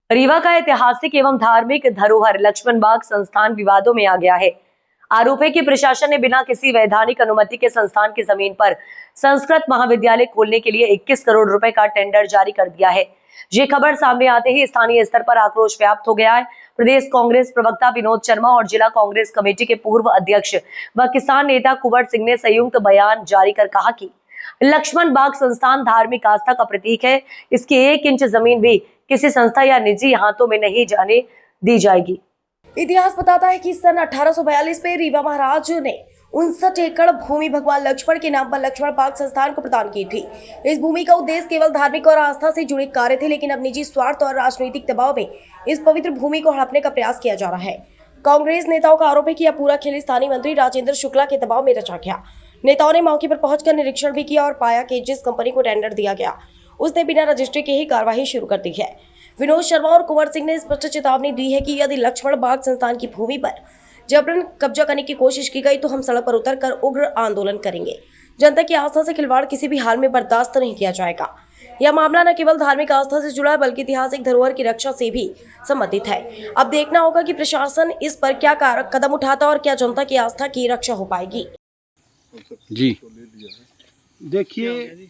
रीवा का ऐतिहासिक एवं धार्मिक धरोहर लक्ष्मण बाग संस्थान विवादों में आ गया है। आरोप है कि प्रशासन ने बिना किसी वैधानिक अनुमति के संस्थान की जमीन पर संस्कृत महाविद्यालय खोलने के लिए 21 करोड़ रुपए का टेंडर जारी कर दिया है। ये खबर सामने आते ही स्थानीय स्तर पर आक्रोश व्याप्त हो गया है। प्रदेश कांग्रेस प्रवक्ता विनोद शर्मा और जिला कांग्रेस कमेटी के पूर्व अध्यक्ष व किसान नेता कुंवर सिंह ने संयुक्त बयान जारी कर कहा कि लक्ष्मण बाग संस्थान धार्मिक आस्था का प्रतीक है। इसकी 1 इंच जमीन भी किसी संस्था या निजी हाथों में नहीं जाने दी जाएगी। इतिहास बताता है कि सन 1842 में रीवा महाराज ने 59 एकड़ भूमि भगवान लक्ष्मण के नाम पर लक्ष्मण बाग संस्थान को प्रदान की थी। इस भूमि का उद्देश्य केवल धार्मिक और आस्था से जुड़े कार्य थे, लेकिन अब निजी स्वार्थ और राजनीतिक दबाव में इस पवित्र भूमि को हड़पने का प्रयास किया जा रहा है। कांग्रेस नेताओं का आरोप है कि यह पूरा खेल स्थानीय मंत्री राजेंद्र शुक्ला के दबाव में रचा गया। नेताओं ने मौके पर पहुंचकर निरीक्षण भी किया और पाया कि जिस कंपनी को टेंडर दिया गया उसने बिना रजिस्ट्री के ही कार्यवाही शुरू कर दी है। विनोद शर्मा और कुंवर सिंह ने स्पष्ट चेतावनी दी है कि यदि लक्ष्मण बाग संस्थान की भूमि पर जबरन कब्जा करने की कोशिश की गई तो हम सड़क पर उतरकर उग्र आंदोलन करेंगे। जनता की आस्था से खिलवाड़ किसी भी हाल में बर्दाश्त नहीं किया जाएगा। यह मामला न केवल धार्मिक आस्था से जुड़ा है बल्कि ऐतिहासिक धरोहर की रक्षा से भी संबंधित है। अब देखना होगा कि प्रशासन इस पर क्या कदम उठाता और क्या जनता की आस्था की रक्षा हो पाएगी। जी देखिए,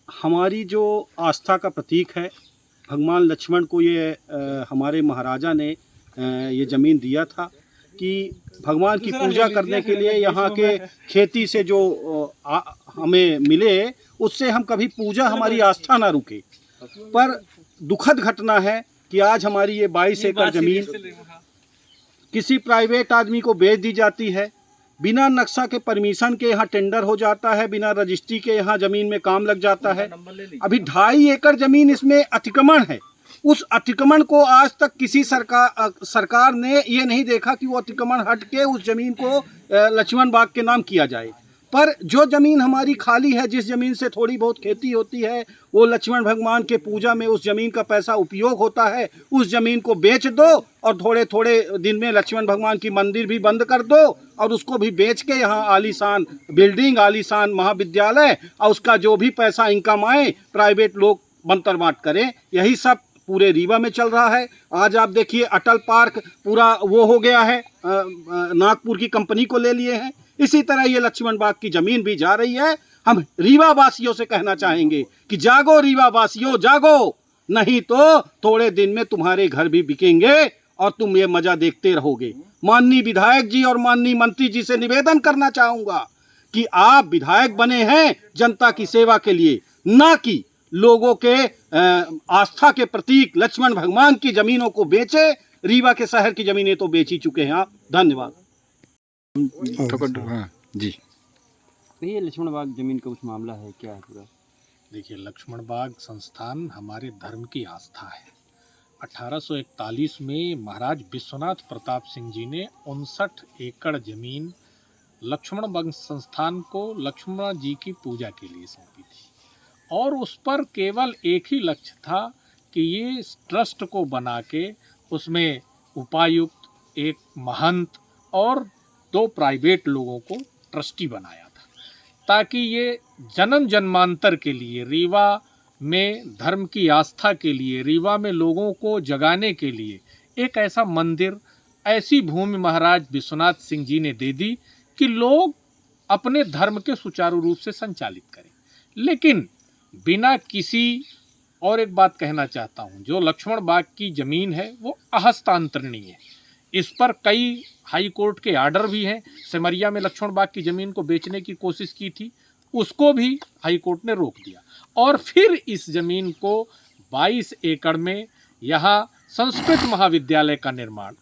हमारी जो आस्था का प्रतीक है भगवान लक्ष्मण को ये हमारे महाराजा ने ये ज़मीन दिया था कि भगवान की पूजा करने के लिए यहाँ के खेती से जो हमें मिले उससे हम कभी पूजा हमारी आस्था ना रुके। पर दुखद घटना है कि आज हमारी ये 22 एकड़ ज़मीन किसी प्राइवेट आदमी को बेच दी जाती है। बिना नक्शा के परमिशन के यहाँ टेंडर हो जाता है, बिना रजिस्ट्री के यहाँ ज़मीन में काम लग जाता है। अभी 2.5 एकड़ ज़मीन इसमें अतिक्रमण है। उस अतिक्रमण को आज तक किसी सरकार ने ये नहीं देखा कि वो अतिक्रमण हट के उस ज़मीन को लक्ष्मण बाग के नाम किया जाए। पर जो ज़मीन हमारी खाली है, जिस ज़मीन से थोड़ी बहुत खेती होती है, वो लक्ष्मण भगवान के पूजा में उस ज़मीन का पैसा उपयोग होता है। उस ज़मीन को बेच दो और थोड़े थोड़े दिन में लक्ष्मण भगवान की मंदिर भी बंद कर दो और उसको भी बेच के यहाँ आलीशान बिल्डिंग, आलीशान महाविद्यालय और उसका जो भी पैसा इनकम आए प्राइवेट लोग बंतर बांट करें। यही सब पूरे रीवा में चल रहा है। आज आप देखिए अटल पार्क पूरा वो हो गया है, नागपुर की कंपनी को ले लिए हैं। इसी तरह ये लक्ष्मण बाग की जमीन भी जा रही है। हम रीवा वासियों से कहना चाहेंगे कि जागो रीवा वासियों, जागो, नहीं तो थोड़े दिन में तुम्हारे घर भी बिकेंगे और तुम ये मजा देखते रहोगे। माननीय विधायक जी और माननीय मंत्री जी से निवेदन करना चाहूंगा कि आप विधायक बने हैं जनता की सेवा के लिए, ना कि लोगों के आस्था के प्रतीक लक्ष्मण भगवान की जमीनों को बेचे। रीवा के शहर की जमीनें तो बेच ही चुके हैं आप। धन्यवाद। हाँ जी, ये लक्ष्मण बाग जमीन का कुछ मामला है क्या है पूरा? देखिए, लक्ष्मण बाग संस्थान हमारे धर्म की आस्था है। 1841 में महाराज विश्वनाथ प्रताप सिंह जी ने 59 एकड़ जमीन लक्ष्मण बाग संस्थान को लक्ष्मण जी की पूजा के लिए सौंपी थी और उस पर केवल एक ही लक्ष्य था कि ये ट्रस्ट को बना के उसमें उपायुक्त, एक महंत और 2 प्राइवेट लोगों को ट्रस्टी बनाया था, ताकि ये जन्म जन्मांतर के लिए रीवा में धर्म की आस्था के लिए, रीवा में लोगों को जगाने के लिए एक ऐसा मंदिर, ऐसी भूमि महाराज विश्वनाथ सिंह जी ने दे दी कि लोग अपने धर्म के सुचारू रूप से संचालित करें। लेकिन बिना किसी, और एक बात कहना चाहता हूँ, जो लक्ष्मण बाग की ज़मीन है वो अहस्तांतरणीय है। इस पर कई हाई कोर्ट के आर्डर भी हैं। सिमरिया में लक्ष्मण बाग की ज़मीन को बेचने की कोशिश की थी, उसको भी हाई कोर्ट ने रोक दिया और फिर इस ज़मीन को 22 एकड़ में यहाँ संस्कृत महाविद्यालय का निर्माण।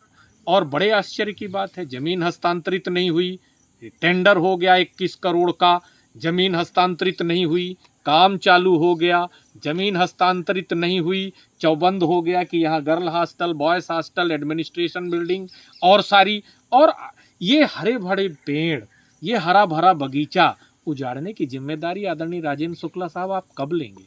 और बड़े आश्चर्य की बात है, ज़मीन हस्तांतरित नहीं हुई, टेंडर हो गया 21 करोड़ का, ज़मीन हस्तांतरित नहीं हुई, काम चालू हो गया, ज़मीन हस्तांतरित नहीं हुई, चौबंद हो गया कि यहाँ girl hostel, boys hostel, administration building और सारी, और ये हरे भरे पेड़, ये हरा भरा बगीचा उजाड़ने की जिम्मेदारी आदरणीय राजेंद्र शुक्ला साहब आप कब लेंगे?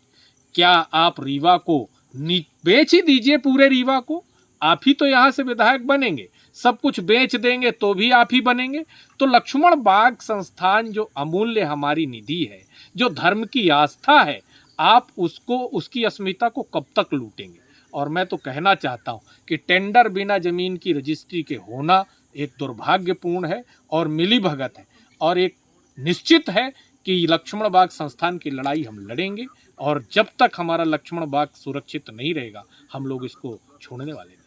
क्या आप रीवा को बेच ही दीजिए, पूरे रीवा को। आप ही तो यहाँ से विधायक बनेंगे, सब कुछ बेच देंगे तो भी आप ही बनेंगे। तो लक्ष्मण बाग संस्थान जो अमूल्य हमारी निधि है, जो धर्म की आस्था है, आप उसको, उसकी अस्मिता को कब तक लूटेंगे? और मैं तो कहना चाहता हूं कि टेंडर बिना जमीन की रजिस्ट्री के होना एक दुर्भाग्यपूर्ण है और मिलीभगत है, और एक निश्चित है कि लक्ष्मण बाग संस्थान की लड़ाई हम लड़ेंगे, और जब तक हमारा लक्ष्मण बाग सुरक्षित नहीं रहेगा हम लोग इसको छोड़ने वाले नहीं।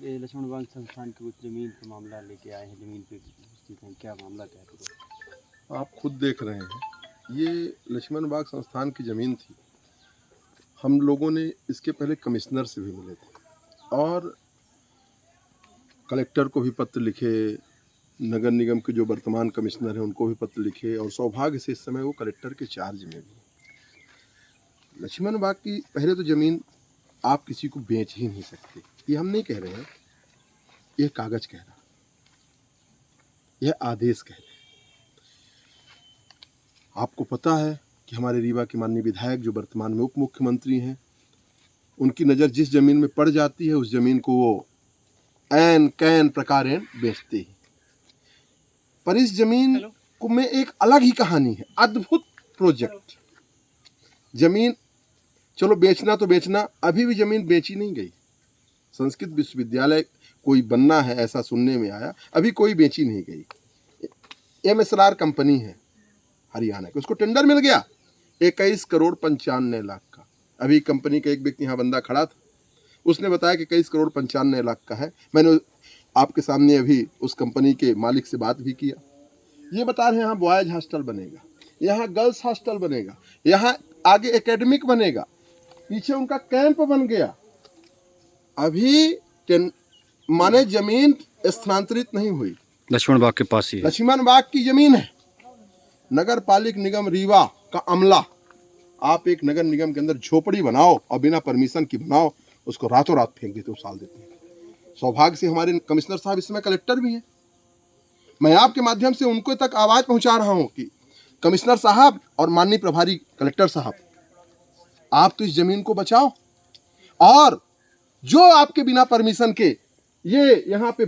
ये लक्ष्मण बाग संस्थान की कुछ जमीन का मामला लेके आए हैं, जमीन पे स्थित हैं, क्या मामला क्या है? आप खुद देख रहे हैं, ये लक्ष्मण बाग संस्थान की ज़मीन थी। हम लोगों ने इसके पहले कमिश्नर से भी मिले थे और कलेक्टर को भी पत्र लिखे, नगर निगम के जो वर्तमान कमिश्नर हैं उनको भी पत्र लिखे, और सौभाग्य से इस समय वो कलेक्टर के चार्ज में भी। लक्ष्मण बाग की पहले तो ज़मीन आप किसी को बेच ही नहीं सकते, ये हम नहीं कह रहे हैं, यह कागज़ कह रहा, यह आदेश कह रहे हैं। आपको पता है कि हमारे रीवा के माननीय विधायक जो वर्तमान में उप मुख्यमंत्री हैं, उनकी नज़र जिस ज़मीन में पड़ जाती है उस ज़मीन को वो ऐन कैन प्रकारेण बेचते हैं। पर इस ज़मीन को में एक अलग ही कहानी है, अद्भुत प्रोजेक्ट। ज़मीन चलो बेचना तो बेचना, अभी भी ज़मीन बेची नहीं गई। संस्कृत विश्वविद्यालय कोई बनना है ऐसा सुनने में आया, अभी कोई बेची नहीं गई। MSR कंपनी है हरियाणा की, उसको टेंडर मिल गया 21 करोड़ 95 लाख का। अभी कंपनी का एक व्यक्ति यहाँ बंदा खड़ा था, उसने बताया कि 21 करोड़ 95 लाख का है। मैंने आपके सामने अभी उस कंपनी के मालिक से बात भी किया। ये बता रहे हैं यहाँ बॉयज हॉस्टल बनेगा, यहाँ गर्ल्स हॉस्टल बनेगा, यहाँ आगे एकेडमिक बनेगा, पीछे उनका कैंप बन गया। अभी माने जमीन स्थानांतरित नहीं हुई, लक्ष्मण बाग के पास ही है। लक्ष्मण बाग की जमीन है। नगर पालिक निगम रीवा का अमला, आप एक नगर निगम के अंदर झोपड़ी बनाओ और बिना परमिशन की बनाओ, उसको रातों रात फेंक देते, उछाल देते हैं। सौभाग्य से हमारे कमिश्नर साहब इस समय कलेक्टर भी हैं। मैं आपके माध्यम से उनको तक आवाज़ पहुंचा रहा हूं कि कमिश्नर साहब और माननीय प्रभारी कलेक्टर साहब, आप तो इस जमीन को बचाओ, और जो आपके बिना परमिशन के ये यहाँ पे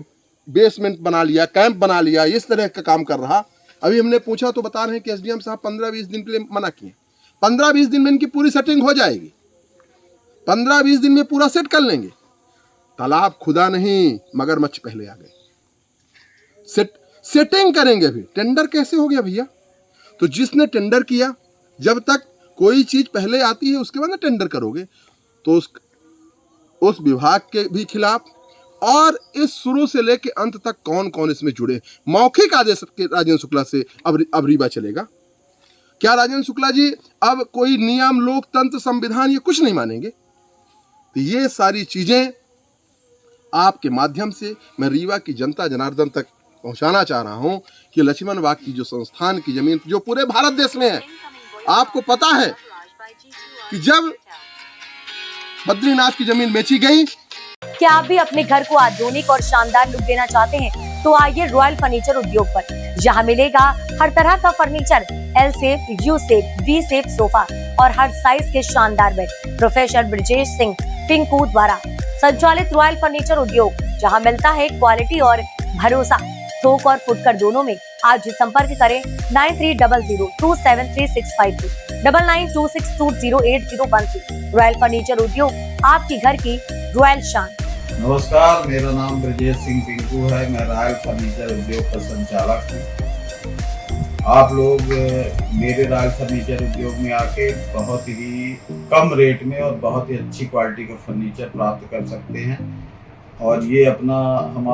बेसमेंट बना लिया, कैंप बना लिया, इस तरह का काम कर रहा, अभी हमने पूछा तो बता रहे हैं कि SDM साहब 15-20 दिन के लिए मना किए। 15-20 दिन में इनकी पूरी सेटिंग हो जाएगी, 15-20 दिन में पूरा सेट कर लेंगे। तालाब खुदा नहीं, मगरमच्छ पहले आ गए। सेटिंग करेंगे। भी टेंडर कैसे हो गया भैया? तो जिसने टेंडर किया, जब तक कोई चीज पहले आती है उसके बाद ना टेंडर करोगे, तो उस विभाग के भी खिलाफ, और इस शुरू से लेके अंत तक कौन कौन इसमें जुड़े। मौखिक आदेश के राजेंद्र शुक्ला से अब रीवा चलेगा क्या? राजेंद्र शुक्ला जी अब कोई नियम, लोकतंत्र, संविधान ये कुछ नहीं मानेंगे। तो ये सारी चीजें आपके माध्यम से मैं रीवा की जनता जनार्दन तक पहुंचाना चाह रहा हूं कि लक्ष्मण बाग की जो संस्थान की जमीन जो पूरे भारत देश में है, आपको पता है कि जब बद्रीनाथ की जमीन बेची गई। क्या आप भी अपने घर को आधुनिक और शानदार लुक देना चाहते हैं? तो आइए रॉयल फर्नीचर उद्योग पर, जहां मिलेगा हर तरह का furniture, L shape, U shape, V shape sofa और हर साइज के शानदार बेड। प्रोफेसर ब्रजेश सिंह पिंकू द्वारा संचालित रॉयल फर्नीचर उद्योग, जहां मिलता है क्वालिटी और भरोसा, थोक और फुटकर दोनों में। आज संपर्क करें 9300273652 9926208013। रॉयल फर्नीचर उद्योग, आपकी घर की रॉयल शान। नमस्कार, मेरा नाम ब्रजेश सिंह पिंकू है। मैं रॉयल फर्नीचर उद्योग का संचालक हूँ। आप लोग मेरे रॉयल फर्नीचर उद्योग में आके बहुत ही कम रेट में और बहुत ही अच्छी क्वालिटी का फर्नीचर प्राप्त कर सकते हैं, और ये अपना हमारा